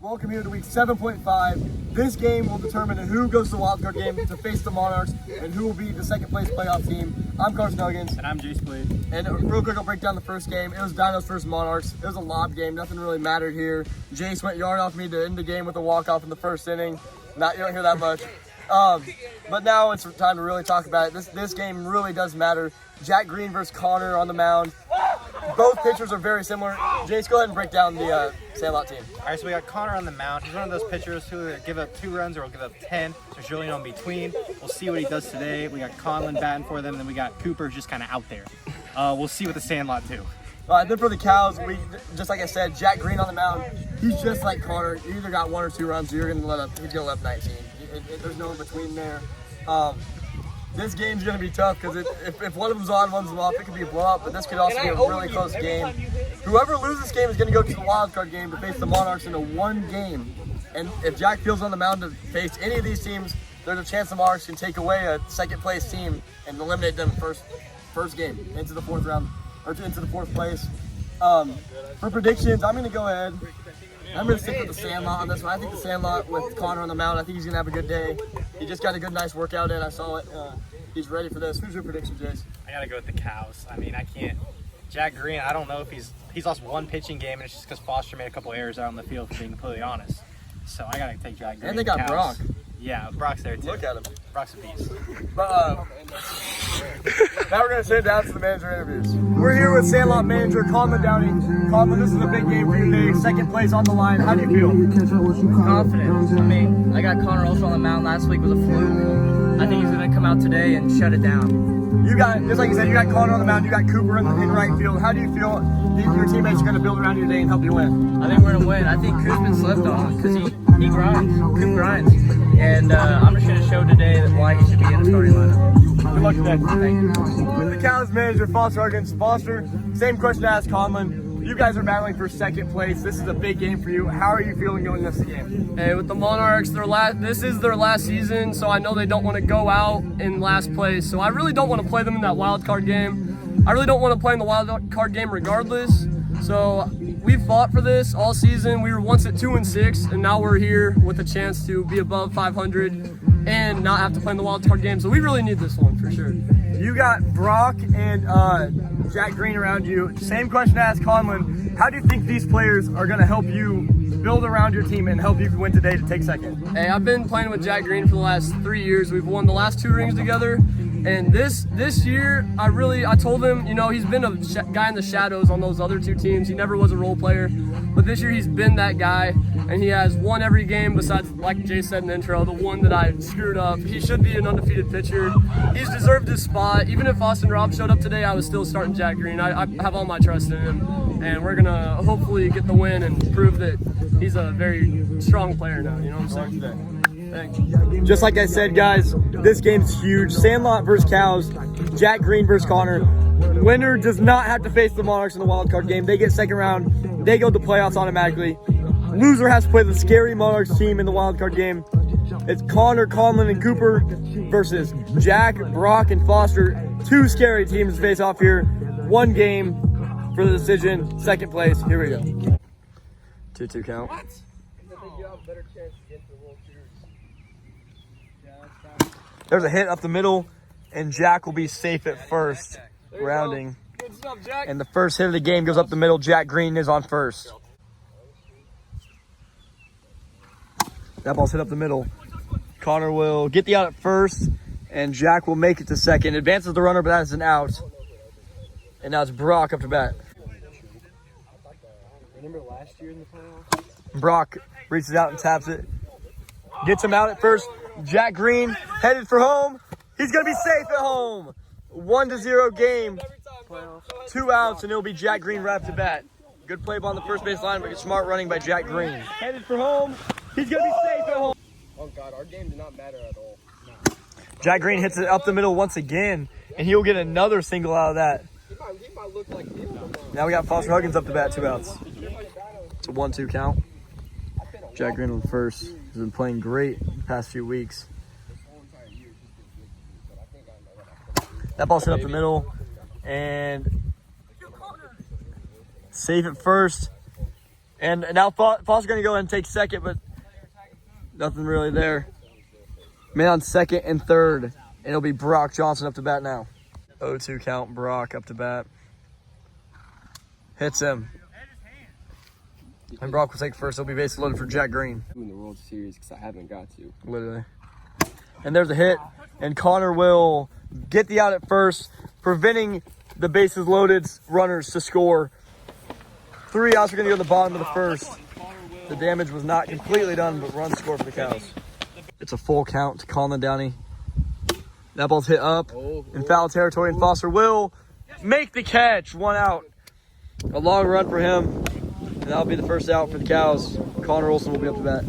Welcome here to week 7.5. This game will determine who goes to the wildcard game to face the Monarchs and who will be the second place playoff team. I'm CARSON Huggins. And I'm Jace. And real quick, I'll break down the first game. It was Dino's first Monarchs. It was a lob game. Nothing really mattered here. Jace went yard off me to end the game with a walk-off in the first inning. You don't hear that much. But now it's time to really talk about it. This game really does matter. Jack Green versus Connor on the mound. Both pitchers are very similar. Jace, go ahead and break down the Sandlot team. All right, so we got Connor on the mound. He's one of those pitchers who will give up 2 runs or will give up 10. There's really no in between. We'll see what he does today. We got Conlon batting for them, and then we got Cooper just kind of out there. We'll see what the Sandlot do. All right, then for the Cows, just like I said, Jack Green on the mound. He's just like Connor. You either got 1 or 2 runs, or he's gonna let up 19. There's no in between there. This game's going to be tough because if one of them's on, one's off, it could be a blowout, but this could also be a really close game. Whoever loses this game is going to go to the wild card game to face the Monarchs in a 1 game. And if Jack Field's on the mound to face any of these teams, there's a chance the Monarchs can take away a second place team and eliminate them first game into the 4th round, or into the 4th place. For predictions, I'm going to go ahead. I'm going to stick with the Sandlot on this one. I think the Sandlot with Connor on the mound, I think he's going to have a good day. He just got a good, nice workout in. I saw it. He's ready for this. Who's your prediction, Jace? I got to go with the Cows. I mean, I can't. Jack Green, I don't know if he's lost 1 pitching game, and it's just because Foster made a couple errors out on the field, for being completely honest. So I got to take Jack Green. And they got Brock. Yeah, Brock's there too. Look at him. Brock's a beast. But now we're going to sit down to the manager interviews. We're here with Sandlot manager Conlon Downey. Conlon, this is a big game for you today. Second place on the line. How do you feel? Confident. I mean, I got Connor also on the mound. Last week was a fluke. I think he's going to come out today and shut it down. You got, just like you said, you got Connor on the mound. You got Cooper in right field. How do you feel your teammates are going to build around you today and help you win? I think we're going to win. I think Coop's been slept on because he grinds. Coop grinds. And I'm just going to show today why he should be in the starting lineup. Good luck today. Thank you. The Cows manager, Foster Huggins. Foster, same question to ask Conlon. You guys are battling for second place. This is a big game for you. How are you feeling going into this game? Hey, with the Monarchs, this is their last season, so I know they don't want to go out in last place. So I really don't want to play them in that wild card game. I really don't want to play in the wild card game regardless. So we've fought for this all season. We were once at 2-6, and now we're here with a chance to be above 500 and not have to play in the wild card game. So we really need this one for sure. You got Brock and Jack Green around you. Same question to ask Conlon. How do you think these players are going to help you build around your team and help you win today to take second? Hey, I've been playing with Jack Green for the last 3 years. We've won the last 2 rings together. And this year, I told him, he's been a guy in the shadows on those other 2 teams. He never was a role player. But this year, he's been that guy. And he has won every game besides, like Jay said in the intro, the one that I screwed up. He should be an undefeated pitcher. He's deserved his spot. Even if Austin Robb showed up today, I was still starting Jack Green. I have all my trust in him. And we're going to hopefully get the win and prove that he's a very strong player now. You know what I'm saying? Thanks. Just like I said, guys, this game's huge. Sandlot versus Cows, Jack Green versus Connor. Winner does not have to face the Monarchs in the wild card game. They get second round. They go to playoffs automatically. Loser has to play the scary Monarchs team in the wild card game. It's Connor, Conlon, and Cooper versus Jack, Brock, and Foster. 2 scary teams face off here. 1 game for the decision. Second place. Here we go. 2-2 count. What? There's a hit up the middle, and Jack will be safe at first, rounding. Good stuff, Jack. And the first hit of the game goes up the middle. Jack Green is on first. That ball's hit up the middle. Connor will get the out at first, and Jack will make it to second. Advances the runner, but that is an out. And now it's Brock up to bat. Remember last year in the playoffs? Brock reaches out and taps it. Gets him out at first. Jack Green headed for home. He's going to be safe at home. 1-0 game. 2 outs, and it'll be Jack Green right up to bat. Good play on the first base line, but smart running by Jack Green. Headed for home. He's going to be safe at home. Oh, God, our game did not matter at all. No. Jack Green hits it up the middle once again, and he'll get another single out of that. He might look like him. Now we got Foster Huggins up to bat, 2 outs. It's a 1-2 count. Jack Green on first. He's been playing great the past few weeks. That ball's hit up the middle, and safe at first. And now Foster's going to go ahead and take second, but nothing really there. Man on second and third, and it'll be Brock Johnson up to bat now. 0-2 count, Brock up to bat. Hits him. And Brock will take first. It'll be base loaded for Jack Green. In the World Series because I haven't got to. Literally. And there's a hit, and Connor will get the out at first, preventing the bases loaded runners to score. 3 outs are going to go to the bottom of the first. The damage was not completely done, but runs score for the Cows. It's a full count to Colin Downey. That ball's hit up in foul territory, and Foster will make the catch. 1 out. A long run for him, and that'll be the first out for the Cows. Connor Olson will be up to bat.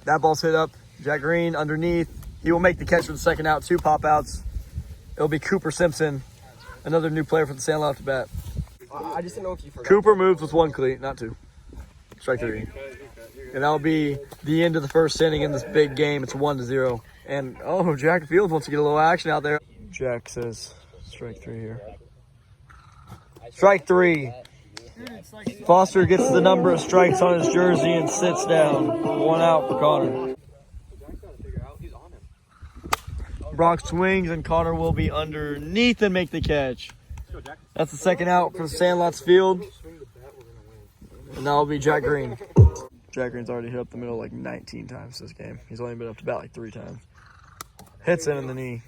That ball's hit up. Jack Green underneath. He will make the catch for the second out. 2 pop outs. It'll be Cooper Simpson, another new player for the Sandlot up to bat. I just didn't know if you forgot. Cooper moves with 1 cleat, not 2. Strike 3. And that'll be the end of the first inning in this big game. It's 1-0. And, oh, Jack Fields wants to get a little action out there. Jack says strike 3 here. Strike 3. Foster gets the number of strikes on his jersey and sits down. 1 out for Connor. Brock swings, and Connor will be underneath and make the catch. That's the second out for the Sandlot's field. And that'll be Jack Green. Jack Green's already hit up the middle like 19 times this game. He's only been up to bat like 3 times. Hits him in the knee.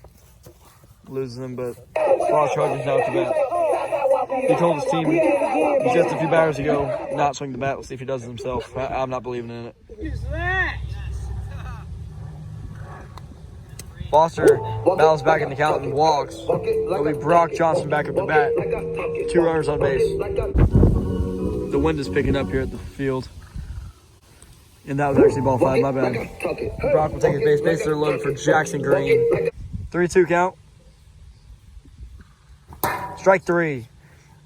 Loses him, but Foster Huggins out to bat. He told his team just a few batters ago not swing the bat. We'll see if he does it himself. I'm not believing in it. Foster bounces back in the count and walks. It'll be Brock Johnson back up to bat. 2 runners on base. The wind is picking up here at the field. And that was actually ball 5, my bad. Brock will take his base. Bases are loaded for Jackson Green. 3-2 count. Strike 3.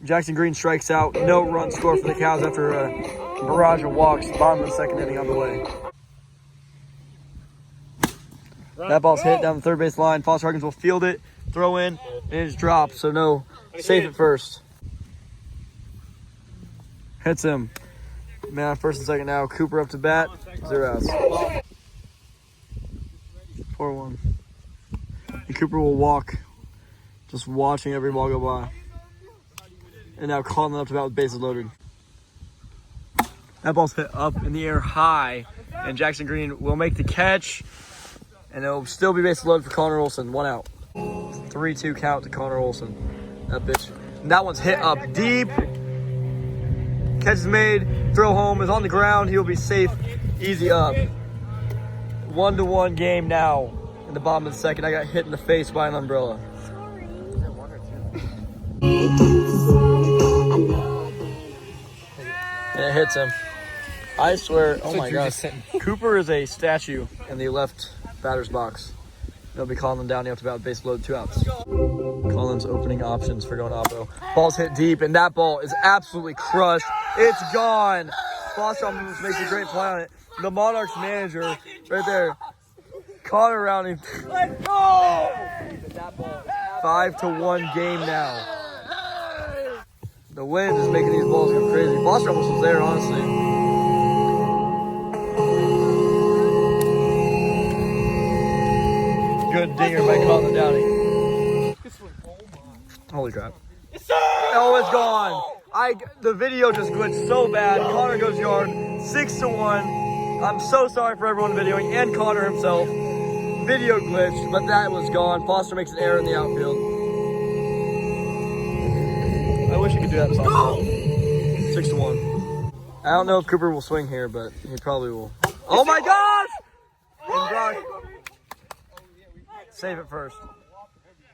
Jackson Green strikes out. No run score for the Cows after a barrage of walks. Bottom of the second inning on the way. That ball's hit down the third base line. Foster Huggins will field it, throw in, and it's dropped. So no, safe at first. Hits him. Man, first and second now. Cooper up to bat. 0 outs. 4-1. And Cooper will walk, just watching every ball go by. And now Colin up to bat with bases loaded. That ball's hit up in the air high, and Jackson Green will make the catch. And it'll still be bases loaded for Connor Olson. 1 out. 3-2 count to Connor Olson. That bitch. And that one's hit up deep. Catch is made. Throw home is on the ground. He'll be safe. Easy up. 1-1 game now. In the bottom of the second, I got hit in the face by an umbrella. And it hits him. I swear, oh my gosh. Cooper is a statue in the left batter's box. They'll be calling them down. You have to bat with base load. 2 outs. Colin's opening options for going oppo. Ball's hit deep, and that ball is absolutely crushed. It's gone. Foster makes a great play on it. The Monarchs manager, right there, caught around him. Let's go! 5-1 game now. The wind is making these balls go crazy. Foster almost was there, honestly. Good dinger by Colin Downey. Holy crap. Oh, it's gone. The video just glitched so bad. Connor goes yard. 6-1. I'm so sorry for everyone videoing and Connor himself. Video glitched, but that was gone. Foster makes an error in the outfield. I wish he could do that in softball. 6-1. I don't know if Cooper will swing here, but he probably will. Oh my gosh! And Brock. Save it first.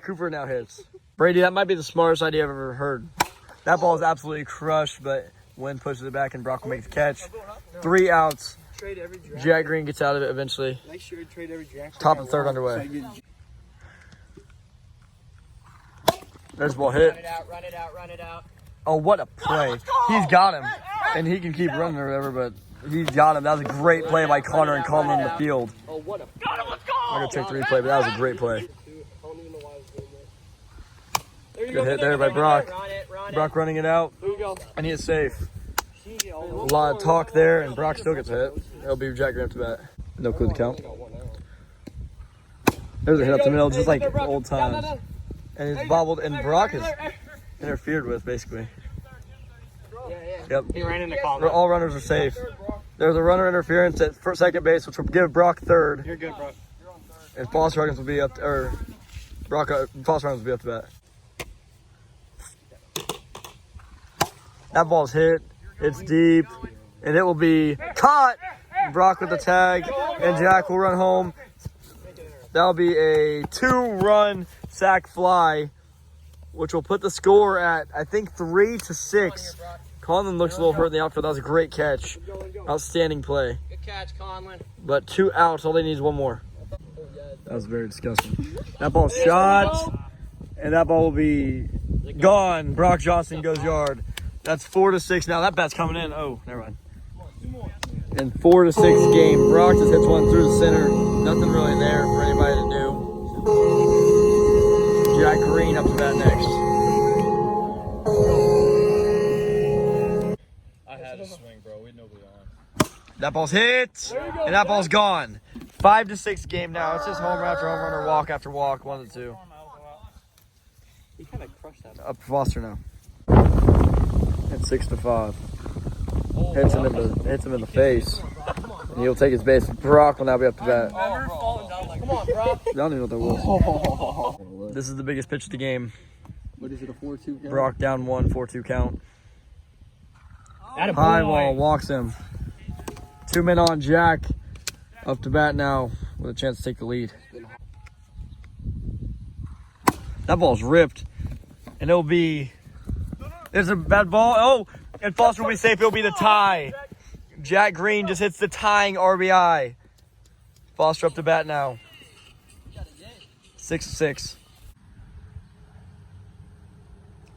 Cooper now hits. Brady, that might be the smartest idea I've ever heard. That ball is absolutely crushed, but wind pushes it back and Brock will make the catch. 3 outs. Jack Green gets out of it eventually. Top of the third underway. There's the ball hit. Run it out. Oh, what a play. He's got him. And he can keep running or whatever, but he's got him. That was a great play by Connor and Colin in the field. Oh, what a... I'm going to check the replay, but that was a great play. Good hit there by Brock. Brock running it out, and he is safe. A lot of talk there, and Brock still gets a hit. It'll be Jack Green up to bat. No clue to count. There's a hit up the middle, just like old times. And it's bobbled, and Brock is interfered with, basically. Yep. He ran into Colin. All runners are safe. There's a runner interference at second base, which will give Brock third. You're good, bro. And Foster Huggins will be up, Foster Huggins will be up to bat. That ball's hit. It's deep, and it will be caught. Brock with the tag, and Jack will run home. That'll be a 2-run sac fly, which will put the score at, I think, 3-6. Conlon looks a little hurt in the outfield. That was a great catch. Outstanding play. Good catch, Conlon. But 2 outs. All they need is 1 more. That was very disgusting. That ball's shot, and that ball will be gone. Brock Johnson goes yard. That's 4-6 now. That bat's coming in. Oh, never mind. And 4-6 game. Brock just hits one through the center. Nothing really there for anybody to do. Jack Green up to bat next. I had a swing, bro. We had nobody on. That ball's hit, and that ball's gone. 5-6 game now. It's just home run after home run or walk after walk, 1-2. He kind of crushed that. Up Foster now. It's 6-5. Hits him in the face. And he'll take his base. Brock will now be up to bat. Come on, bro. I don't even know what that was. This is the biggest pitch of the game. What is it, a 4-2 count? Brock down 1, 4-2 count. Atta High boy. ball, walks him. 2 men on. Jack up to bat now with a chance to take the lead. That ball's ripped. And it'll be... There's a bad ball. Oh, and Foster will be safe. It'll be the tie. Jack Green just hits the tying RBI. Foster up to bat now. 6-6.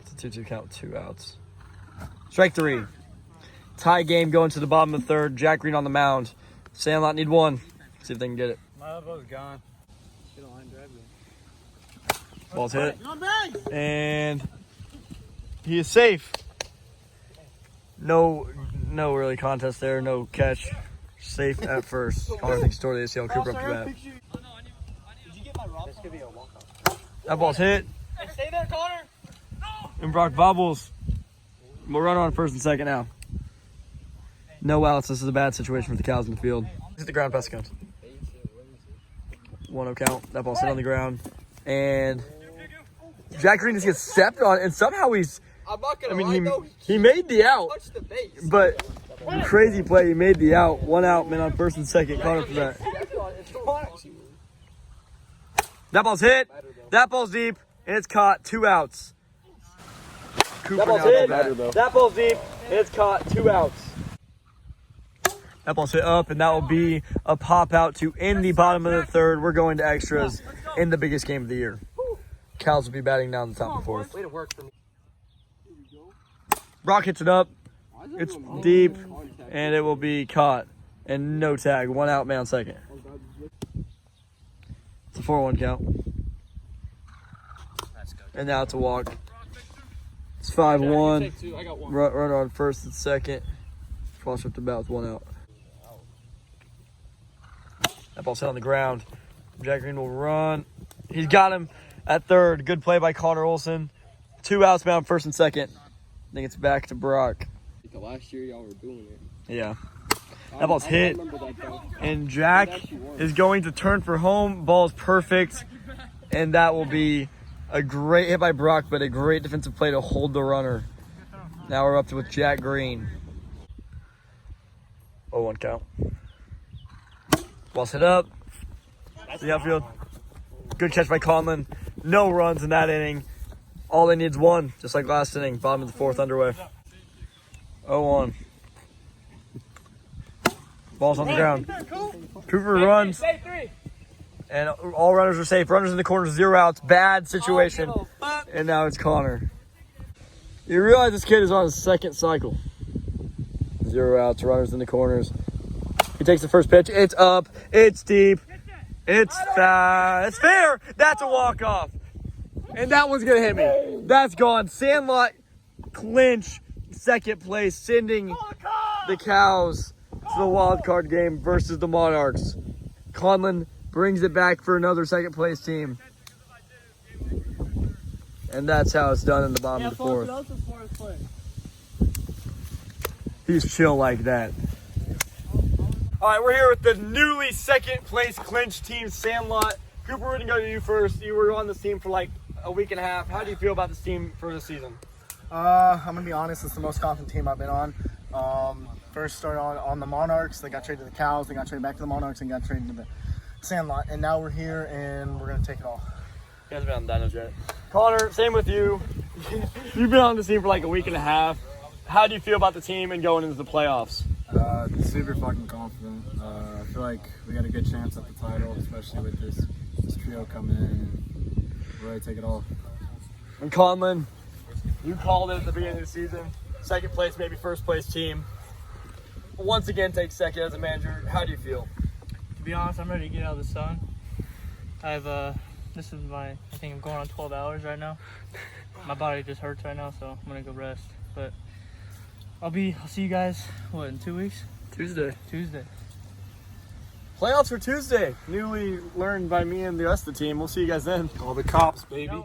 It's a 2-2 count, 2 outs. Strike 3. Tie game going to the bottom of the 3rd. Jack Green on the mound. Sandlot need 1. See if they can get it. My elbow's gone. Ball's hit. And he is safe. No really contest there. No catch. Safe at first. Connor thinks toward the ACL. Cooper up to bat. This could be a walk-off. That ball's hit. Stay there, Connor. And Brock bobbles. We'll run on first and second now. No outs. This is a bad situation for the Cows in the field. Hit the ground past the count. 1-0 count. That ball's hit on the ground. And Jack Green just gets stepped on, and somehow he's... I'm not gonna I mean, lie, though, he made the out, touched the base. but crazy play. He made the out. 1 out, man on first and second. Connor for that. That ball's hit. That ball's deep, and it's caught. 2 outs. Cooper That ball's now hit. at the bat. That ball's deep, and it's caught. 2 outs. That ball's hit up, and that will be a pop out to end the bottom of the 3rd. We're going to extras in the biggest game of the year. Cows will be batting down the top of the 4th. Way to work for me. Brock hits it up. It's deep, and it will be caught. And no tag. 1 out, man on second. It's a 4-1 count. And now it's a walk. It's 5-1. Runner on first and second. Foster up to bat with 1 out. That ball's hit on the ground. Jack Green will run. He's got him at 3rd. Good play by Connor Olson. 2 outs, man on first and second. I think it's back to Brock. The last year y'all were doing it. Yeah. That ball's hit. Remember that, though. And Jack is going to turn for home. Ball's perfect. And that will be a great hit by Brock, but a great defensive play to hold the runner. Now we're up to with Jack Green. 0-1 count. Ball's hit up. The outfield. Good catch by Conlon. No runs in that inning. All they need is 1, just like last inning. Bottom of the 4th underway. 0-1. Ball's on the ground. Cooper runs. And all runners are safe. Runners in the corners, 0 outs. Bad situation. And now it's Connor. You realize this kid is on his 2nd cycle. 0 outs. Runners in the corners. He takes the first pitch. It's up. It's deep. It's fair. That's a walk-off. And that one's going to hit me. That's gone. Sandlot clinch second place, sending the Cows to the wild card game versus the Monarchs. Conlon brings it back for another second place team. And that's how it's done in the bottom of the fourth. He's chill like that. All right, we're here with the newly second place clinch team, Sandlot. Cooper, we're gonna go to you first. You were on this team for like a week and a half. How do you feel about this team for the season? I'm gonna be honest, it's the most confident team I've been on. First started on the Monarchs, they got traded to the Cows, they got traded back to the Monarchs, and got traded to the Sandlot, and now we're here and we're gonna take it all. You guys have been on the Dinos yet. Connor, same with you. You've been on this team for like a week and a half. How do you feel about the team and going into the playoffs? Super fucking confident. I feel like we got a good chance at the title, especially with this trio coming in and really take it all. And Conlon, you called it at the beginning of the season. Second place, maybe first place team. Once again, take second as a manager. How do you feel? To be honest, I'm ready to get out of the sun. This is I think I'm going on 12 hours right now. My body just hurts right now, so I'm gonna go rest. But I'll see you guys, what, in 2 weeks? Tuesday. Playoffs for Tuesday. Newly learned by me and the rest of the team. We'll see you guys then. All the cops, baby.